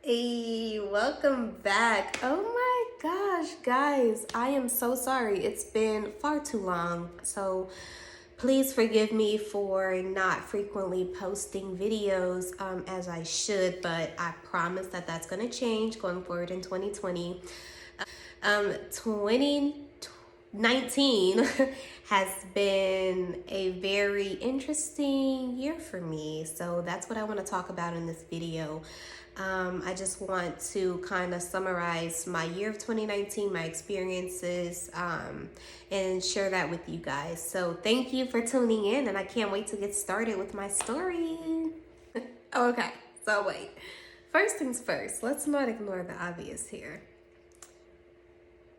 Hey, welcome back. Oh my gosh, guys, I am so sorry. It's been far too long. So please forgive me for not frequently posting videos as I should, but I promise that that's going to change going forward in 2020. 2019 has been a very interesting year for me. So that's what I want to talk about in this video. I just want to kind of summarize my year of 2019, my experiences, and share that with you guys. So thank you for tuning in, and I can't wait to get started with my story. Okay, so wait. First things first, let's not ignore the obvious here.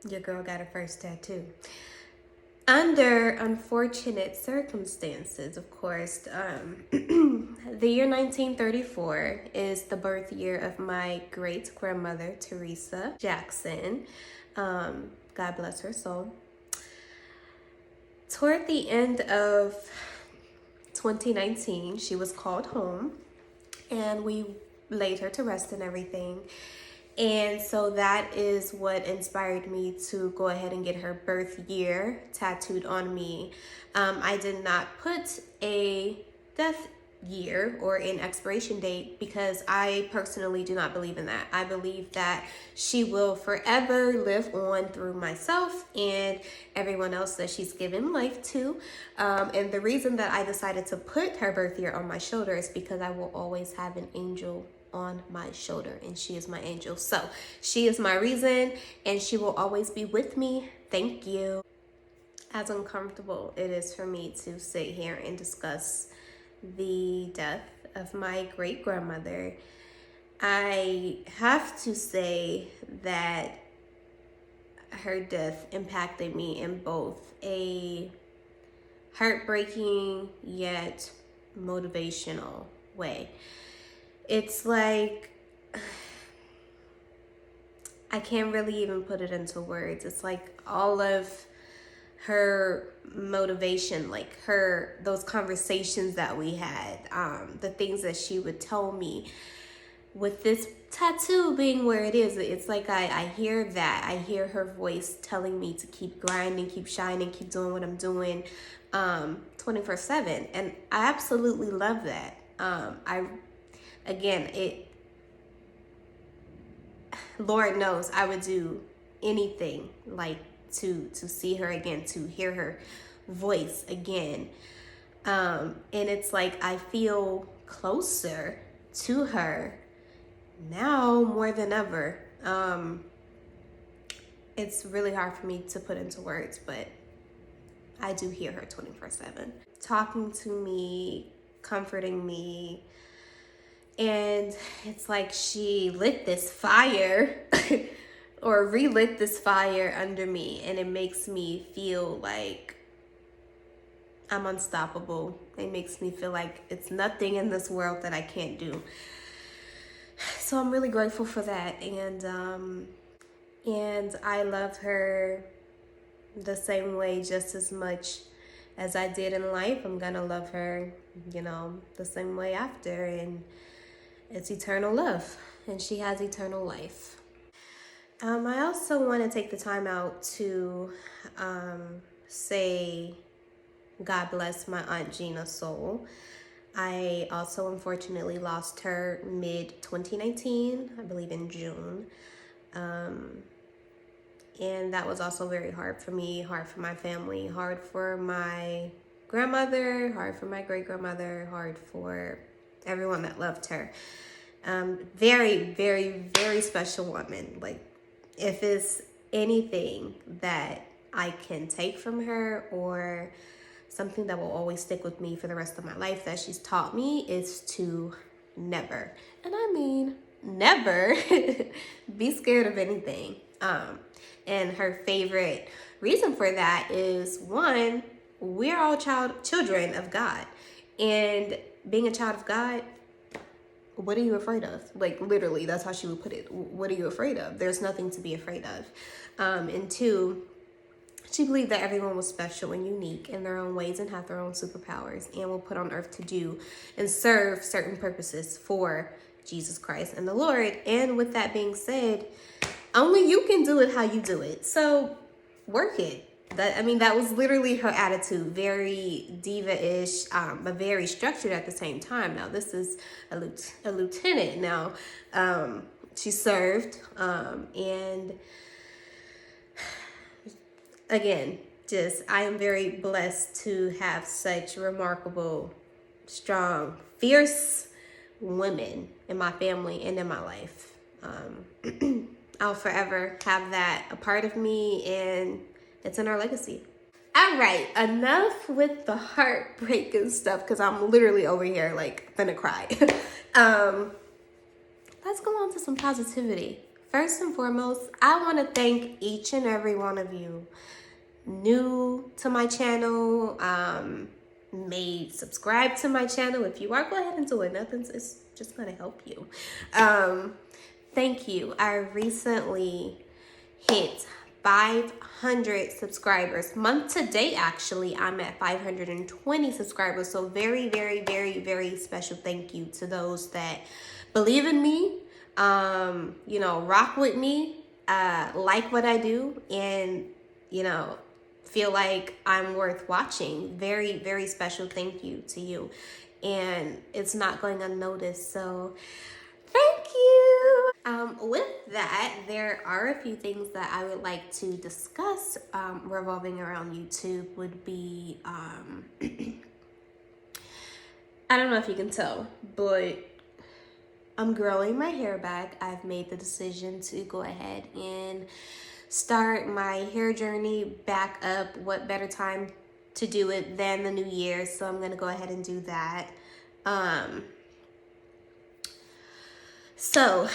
Your girl got her first tattoo. Under unfortunate circumstances, of course, the year 1934 is the birth year of my great grandmother, Teresa Jackson. God bless her soul. Toward the end of 2019, she was called home and we laid her to rest and everything. And so that is what inspired me to go ahead and get her birth year tattooed on me. I did not put a death year or an expiration date because I personally do not believe in that. I believe that she will forever live on through myself and everyone else that she's given life to. And the reason that I decided to put her birth year on my shoulder is because I will always have an angel on my shoulder, and she is my angel. So she is my reason, and she will always be with me. Thank you. As uncomfortable it is for me to sit here and discuss the death of my great grandmother, I have to say that her death impacted me in both a heartbreaking yet motivational way. It's like, I can't really even put it into words. It's like all of her motivation, like those conversations that we had, the things that she would tell me. With this tattoo being where it is, it's like I hear that. I hear her voice telling me to keep grinding, keep shining, keep doing what I'm doing 24/7. And I absolutely love that. Lord knows I would do anything like to see her again, to hear her voice again. And it's like I feel closer to her now more than ever. It's really hard for me to put into words, but I do hear her 24/7 talking to me, comforting me. And it's like she lit this fire or relit this fire under me, and it makes me feel like I'm unstoppable. It makes me feel like it's nothing in this world that I can't do. So I'm really grateful for that, and I love her the same way just as much as I did in life. I'm gonna love her, the same way after, and it's eternal love, and she has eternal life. I also want to take the time out to say God bless my Aunt Gina's soul. I also unfortunately lost her mid-2019, I believe in June. And that was also very hard for me, hard for my family, hard for my grandmother, hard for my great-grandmother, hard for everyone that loved her. Very, very, very special woman. Like, if it's anything that I can take from her or something that will always stick with me for the rest of my life that she's taught me, is to never, and I mean never, be scared of anything. And her favorite reason for that is, one, we're all children of God, and being a child of God, what are you afraid of? Like, literally, that's how she would put it. What are you afraid of? There's nothing to be afraid of. And two, she believed that everyone was special and unique in their own ways and have their own superpowers and were put on earth to do and serve certain purposes for Jesus Christ and the Lord. And with that being said, only you can do it how you do it. So work it. That was literally her attitude. Very diva-ish, but very structured at the same time. Now, this is a lieutenant. Now, she served, and again, I am very blessed to have such remarkable, strong, fierce women in my family and in my life. I'll forever have that a part of me, and it's in our legacy. All right, enough with the heartbreak and stuff, because I'm literally over here like gonna cry. Let's go on to some positivity. First and foremost, I want to thank each and every one of you new to my channel, may subscribe to my channel. If you are, go ahead and do it. It's just gonna help you. Thank you. I recently hit 500 subscribers. Month to date, actually, I'm at 520 subscribers. So very, very, very, very special thank you to those that believe in me, rock with me, like what I do, and, feel like I'm worth watching. Very, very special thank you to you. And it's not going unnoticed. So thank you. With that, there are a few things that I would like to discuss revolving around YouTube. Would be, I don't know if you can tell, but I'm growing my hair back. I've made the decision to go ahead and start my hair journey back up. What better time to do it than the new year? So I'm going to go ahead and do that. So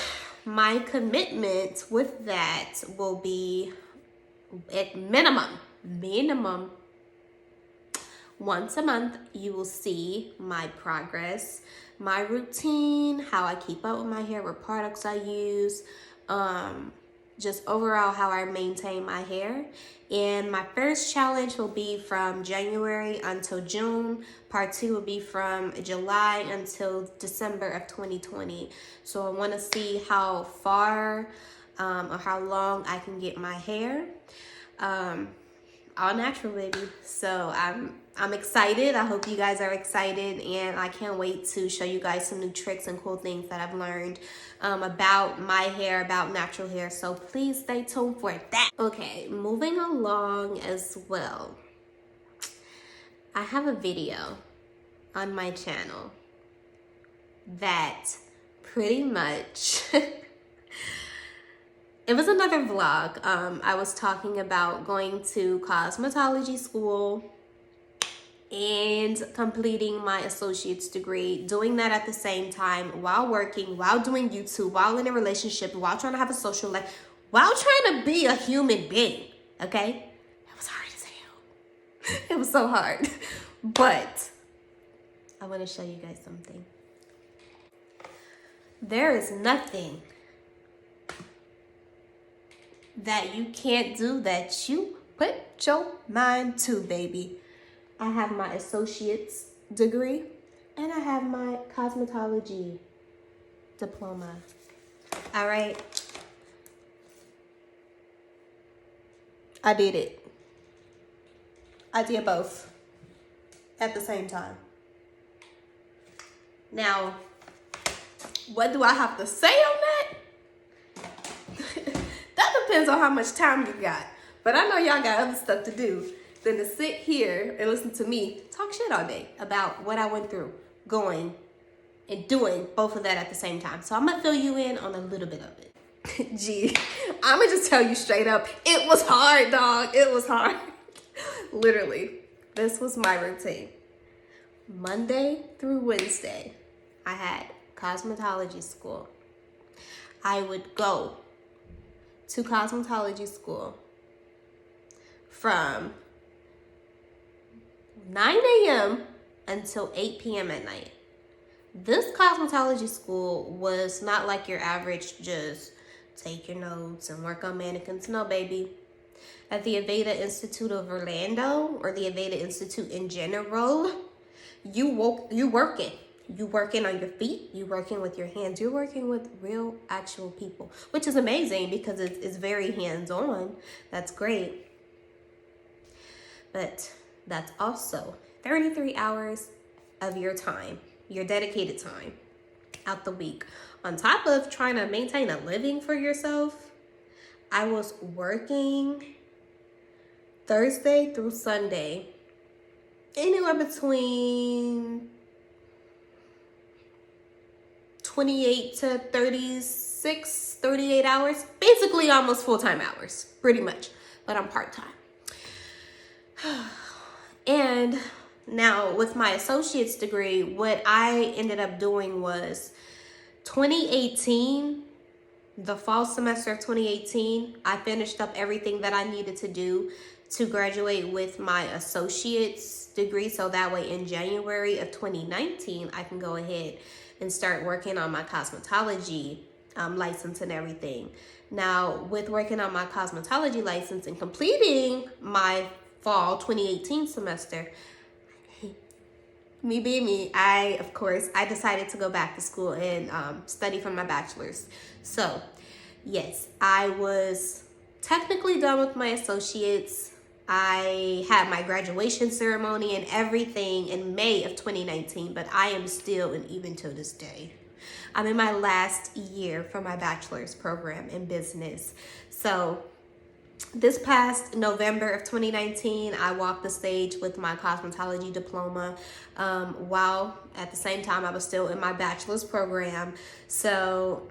my commitment with that will be at minimum once a month. You will see my progress, my routine, how I keep up with my hair, what products I use, just overall how I maintain my hair. And my first challenge will be from January until June. Part 2 will be from July until December of 2020. So I want to see how far or how long I can get my hair. All natural, baby. So I'm excited. I hope you guys are excited, and I can't wait to show you guys some new tricks and cool things that I've learned about my hair, about natural hair. So please stay tuned for that. Okay, moving along as well. I have a video on my channel that pretty much it was another vlog. I was talking about going to cosmetology school and completing my associate's degree, doing that at the same time while working, while doing YouTube, while in a relationship, while trying to have a social life, while trying to be a human being, okay? It was hard as hell. It was so hard. But I want to show you guys something. There is nothing that you can't do that you put your mind to, baby. I have my associate's degree and I have my cosmetology diploma. All right. I did it. I did both at the same time. Now, what do I have to say on that? That depends on how much time you got. But I know y'all got other stuff to do than to sit here and listen to me talk shit all day about what I went through, going and doing both of that at the same time. So I'm gonna fill you in on a little bit of it. Gee, I'm gonna just tell you straight up, it was hard, dog. It was hard. Literally, this was my routine. Monday through Wednesday, I had cosmetology school. I would go to cosmetology school from 9 a.m. until 8 p.m. at night. This cosmetology school was not like your average just take your notes and work on mannequins. No, baby. At the Aveda Institute of Orlando, or the Aveda Institute in general, you working. You working on your feet, you working with your hands, you're working with real actual people, which is amazing because it's very hands-on. That's great. But that's also 33 hours of your time, your dedicated time out the week. On top of trying to maintain a living for yourself, I was working Thursday through Sunday, anywhere between 28 to 36, 38 hours, basically almost full-time hours, pretty much, but I'm part-time. And now with my associate's degree, what I ended up doing was 2018, the fall semester of 2018, I finished up everything that I needed to do to graduate with my associate's degree. So that way in January of 2019, I can go ahead and start working on my cosmetology license and everything. Now, with working on my cosmetology license and completing my fall 2018 semester, me being me, I decided to go back to school and study for my bachelor's. So, yes, I was technically done with my associates. I had my graduation ceremony and everything in May of 2019, but I am still, and even to this day, I'm in my last year for my bachelor's program in business. So this past November of 2019, I walked the stage with my cosmetology diploma while at the same time I was still in my bachelor's program. So,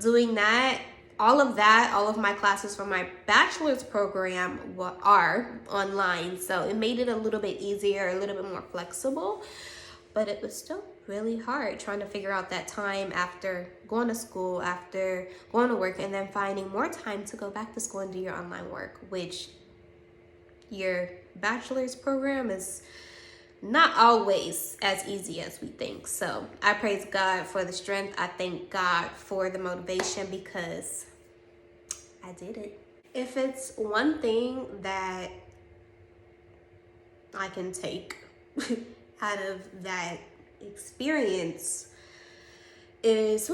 doing that, all of my classes for my bachelor's program are online. So it made it a little bit easier, a little bit more flexible, but it was still really hard trying to figure out that time after going to school, after going to work, and then finding more time to go back to school and do your online work, which your bachelor's program is not always as easy as we think. So I praise God for the strength. I thank God for the motivation because I did it. If it's one thing that I can take out of that experience is,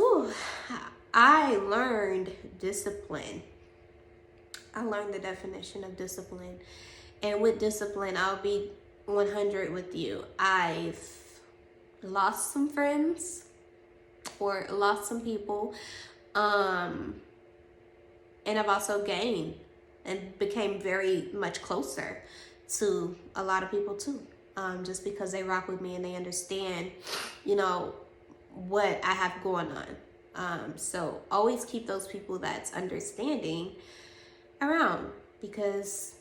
I learned discipline. I learned the definition of discipline. And with discipline, I'll be 100 with you. I've lost some friends or lost some people. And I've also gained and became very much closer to a lot of people too. Just because they rock with me and they understand, what I have going on. So always keep those people that's understanding around because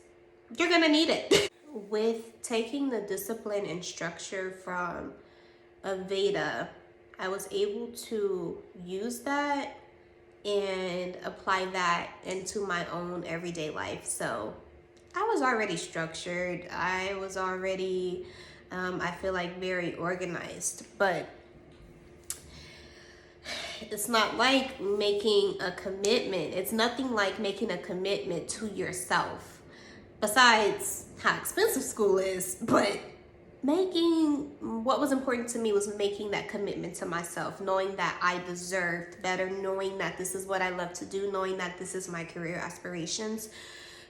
you're gonna need it. With taking the discipline and structure from Aveda, I was able to use that and apply that into my own everyday life. So I was already structured. I was already, I feel like, very organized. But it's not like making a commitment. It's nothing like making a commitment to yourself. Besides how expensive school is, but what was important to me was making that commitment to myself, knowing that I deserved better, knowing that this is what I love to do, knowing that this is my career aspirations.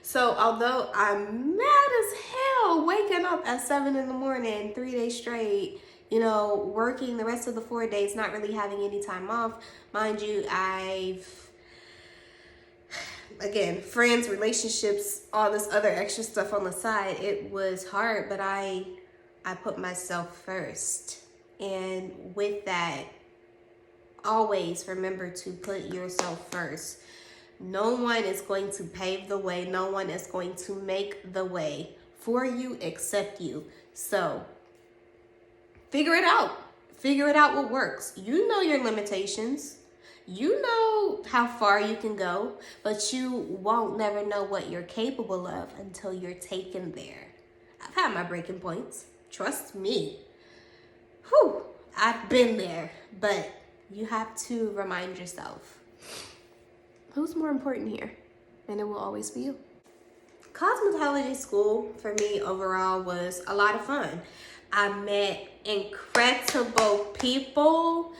So although I'm mad as hell waking up at 7 in the morning, 3 days straight, working the rest of the 4 days, not really having any time off. Mind you, again, friends, relationships, all this other extra stuff on the side. It was hard, but I put myself first. And with that, always remember to put yourself first. No one is going to pave the way. No one is going to make the way for you except you. So figure it out. Figure it out what works. You know your limitations. You know how far you can go, but you won't never know what you're capable of until you're taken there. I've had my breaking points. Trust me. I've been there, but you have to remind yourself, who's more important here? And it will always be you. Cosmetology school for me overall was a lot of fun. I met incredible people,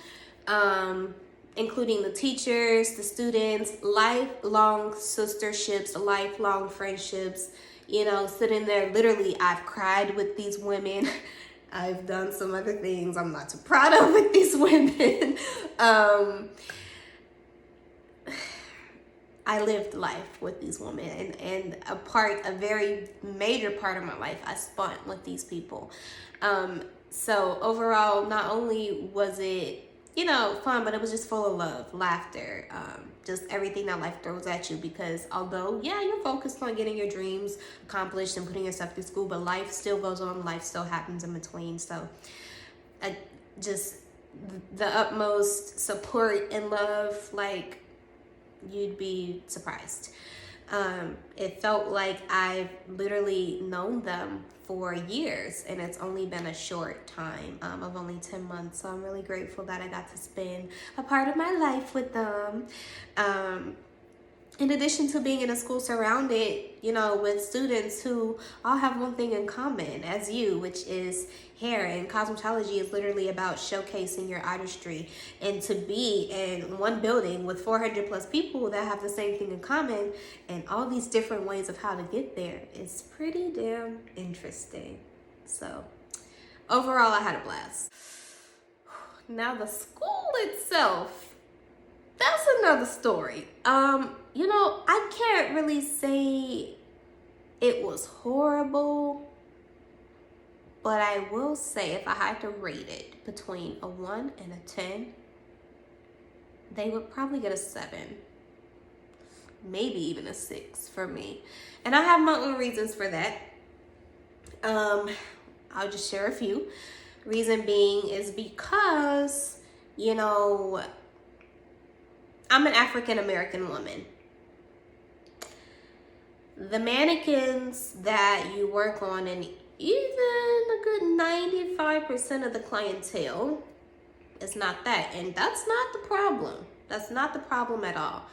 including the teachers, the students, lifelong sisterships, lifelong friendships. You know, sitting there, literally, I've cried with these women. I've done some other things I'm not too proud of with these women. I lived life with these women, and a very major part of my life I spent with these people. So overall, not only was it, you know, fun, but it was just full of love, laughter, just everything that life throws at you. Because although, yeah, you're focused on getting your dreams accomplished and putting yourself through school, but life still goes on, life still happens in between. So just the utmost support and love, like, you'd be surprised. It felt like I've literally known them for years, and it's only been a short time of only 10 months. So I'm really grateful that I got to spend a part of my life with them. In addition to being in a school surrounded, you know, with students who all have one thing in common as you, which is hair. And cosmetology is literally about showcasing your artistry. And to be in one building with 400 plus people that have the same thing in common and all these different ways of how to get there is pretty damn interesting. So overall, I had a blast. Now the school itself, that's another story. You know, I can't really say it was horrible, but I will say if I had to rate it between a 1 and a 10, they would probably get a 7, maybe even a 6 for me. And I have my own reasons for that. I'll just share a few. Reason being is because, you know, I'm an African American woman. The mannequins that you work on, and even a good 95% of the clientele, is not that. And that's not the problem. That's not the problem at all.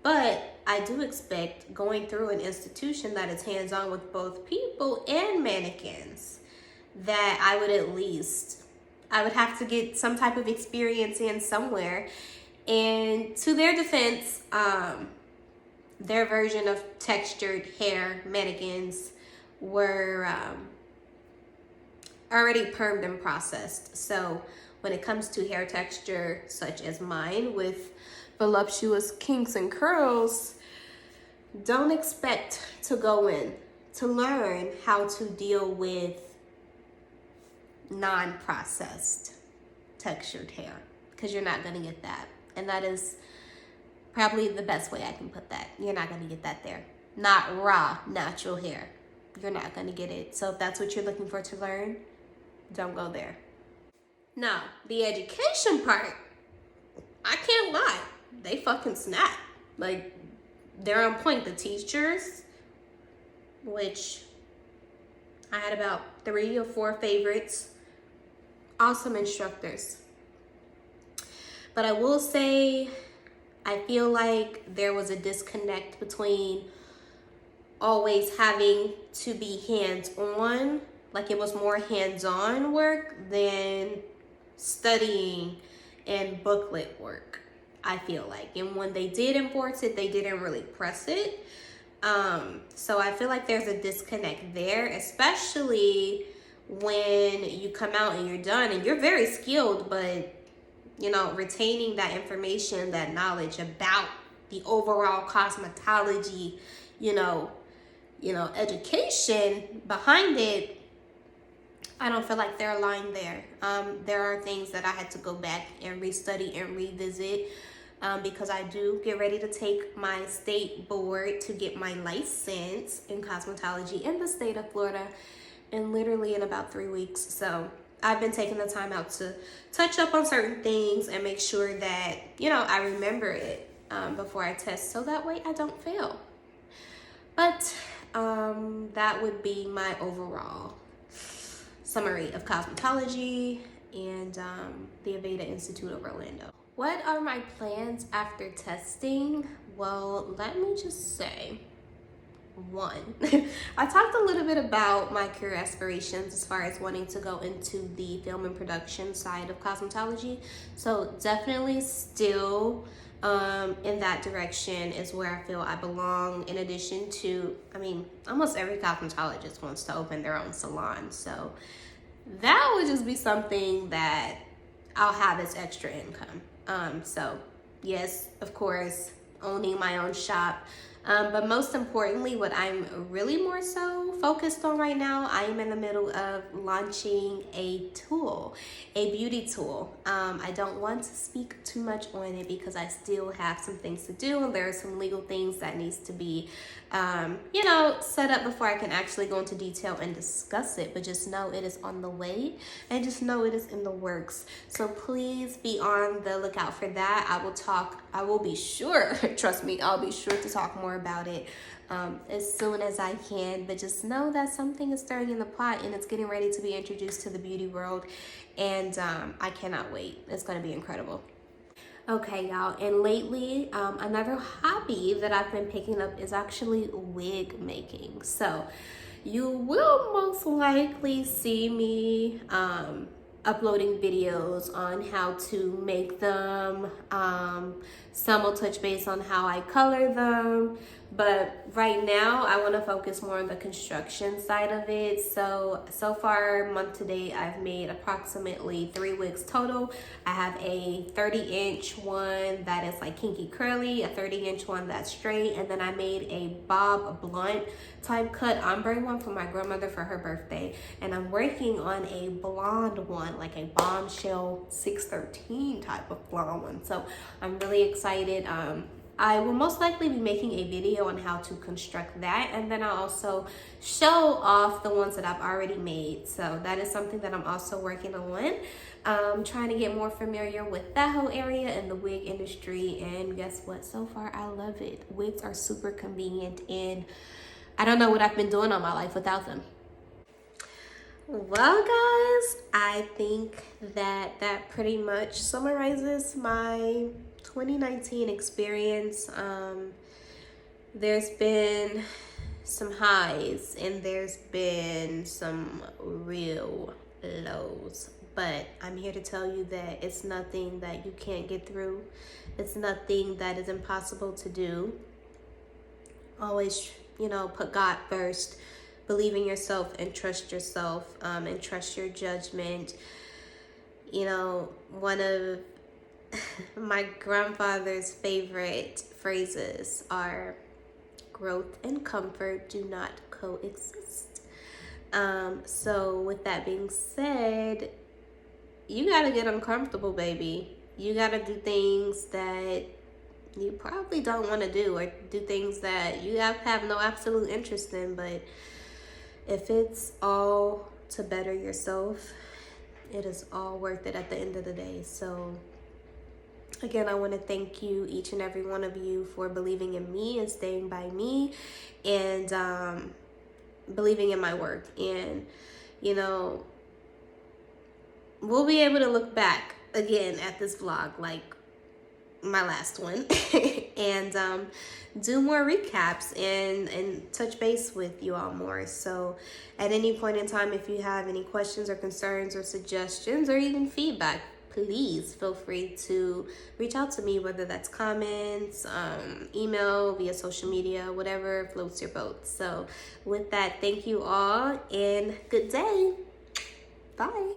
But I do expect, going through an institution that is hands-on with both people and mannequins, that I would have to get some type of experience in somewhere. And to their defense, their version of textured hair mannequins were already permed and processed. So when it comes to hair texture, such as mine, with voluptuous kinks and curls, don't expect to go in to learn how to deal with non-processed textured hair, because you're not going to get that. And that is probably the best way I can put that. You're not going to get that there. Not raw, natural hair. You're not going to get it. So if that's what you're looking for to learn, don't go there. Now, the education part, I can't lie. They fucking snap. Like, they're on point. The teachers, which I had about 3 or 4 favorites, awesome instructors. But I will say, I feel like there was a disconnect between always having to be hands-on, like it was more hands-on work than studying and booklet work, I feel like. And when they did enforce it, they didn't really press it. So I feel like there's a disconnect there, especially when you come out and you're done and you're very skilled, but you know, retaining that information, that knowledge about the overall cosmetology, you know, education behind it, I don't feel like they're aligned there. There are things that I had to go back and restudy and revisit, because I do get ready to take my state board to get my license in cosmetology in the state of Florida, and literally in about 3 weeks. So I've been taking the time out to touch up on certain things and make sure that, you know, I remember it before I test, so that way I don't fail. But that would be my overall summary of cosmetology and the Aveda Institute of Orlando. What are my plans after testing? Well, let me just say, one. I talked a little bit about my career aspirations as far as wanting to go into the film and production side of cosmetology. So definitely still in that direction is where I feel I belong. In addition to, I mean, almost every cosmetologist wants to open their own salon. So that would just be something that I'll have as extra income. So yes, of course, owning my own shop. But most importantly, what I'm really more so focused on right now, I am in the middle of launching a tool, a beauty tool. I don't want to speak too much on it because I still have some things to do, and there are some legal things that needs to be, set up before I can actually go into detail and discuss it. But just know it is on the way, and just know it is in the works. So please be on the lookout for that. I will be sure, trust me, I'll be sure to talk more about it as soon as I can. But just know that something is stirring in the pot and it's getting ready to be introduced to the beauty world. And I cannot wait. It's going to be incredible. Okay, y'all, and lately another hobby that I've been picking up is actually wig making. So you will most likely see me uploading videos on how to make them. Some will touch base on how I color them, but right now I want to focus more on the construction side of it. So far, month to date, I've made approximately 3 wigs total. I have a 30-inch one that is like kinky curly, a 30-inch one that's straight, and then I made a bob blunt type cut ombre one for my grandmother for her birthday. And I'm working on a blonde one, like a bombshell 613 type of blonde one. So I'm really excited. I will most likely be making a video on how to construct that, and then I'll also show off the ones that I've already made. So that is something that I'm also working on. Trying to get more familiar with that whole area in the wig industry, and guess what? So far, I love it. Wigs are super convenient, and I don't know what I've been doing all my life without them. Well, guys, I think that pretty much summarizes my 2019 experience. There's been some highs and there's been some real lows, but I'm here to tell you that it's nothing that you can't get through. It's nothing that is impossible to do. Always, put God first. Believe in yourself and trust yourself, and trust your judgment. One of my grandfather's favorite phrases are growth and comfort do not coexist. So with that being said, you gotta get uncomfortable, baby. You gotta do things that you probably don't want to do, or do things that you have no absolute interest in. But if it's all to better yourself, it is all worth it at the end of the day. So again, I want to thank you, each and every one of you, for believing in me and staying by me, and believing in my work. And we'll be able to look back again at this vlog like my last one and do more recaps and touch base with you all more. So at any point in time, if you have any questions or concerns or suggestions or even feedback, please feel free to reach out to me, whether that's comments, email, via social media, whatever floats your boat. So with that, thank you all and good day. Bye.